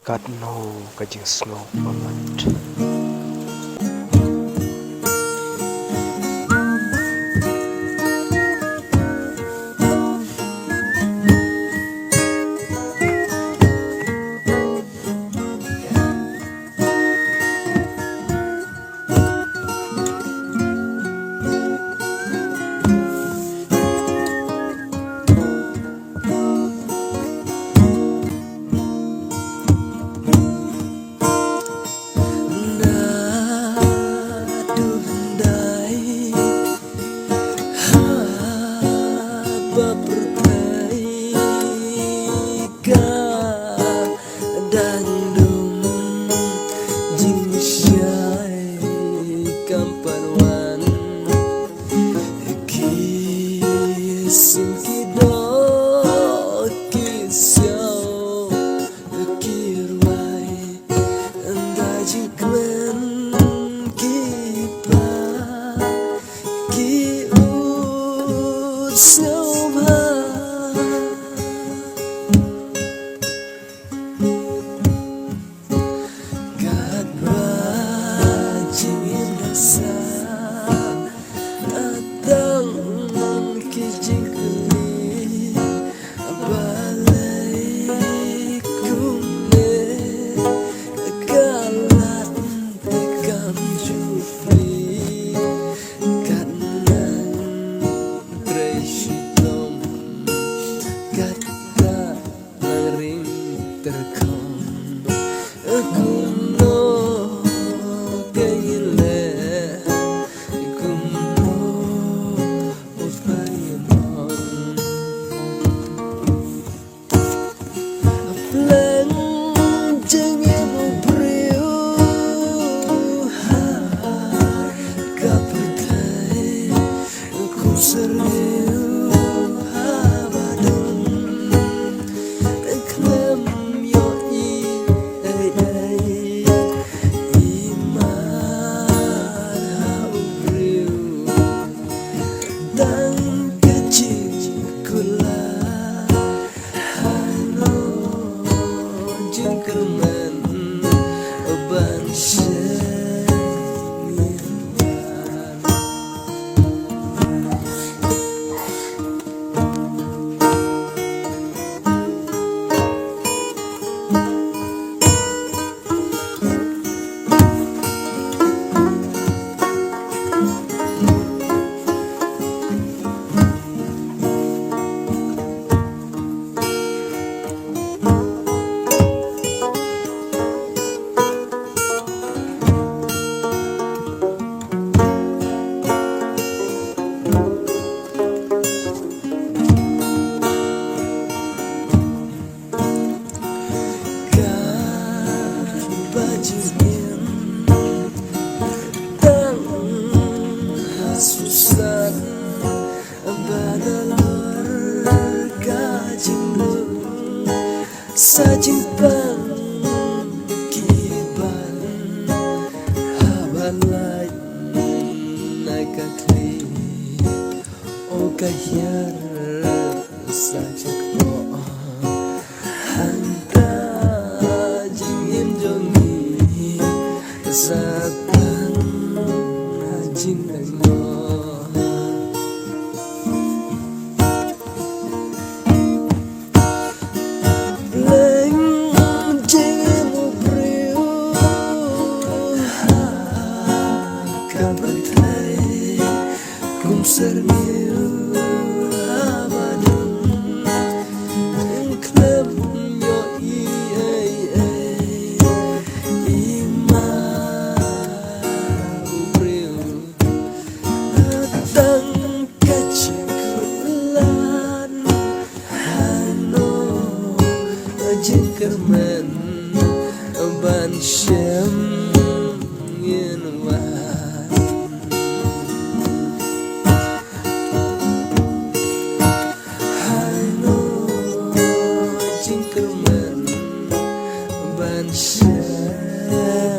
Katno kajing snow pamat. Xin khi đó khi sao khi hoài đã chỉ quen khi ba khi u sao ba gạt ba chỉ rasa datang kijingkeli balai kumne kalat tekam jufli kanan preshitom kata nering terkom kuno kayile seriu habadun klem yo imar haubriu dan kecil kula hano jengkerman ban susah badalor kajing sajing pan kiban habalai nakakli o kahyar sajak po hanta jingin jongi satan jing seriu habadun klem yo imariu datang kecikulan hano jengkerman ban syam ban syam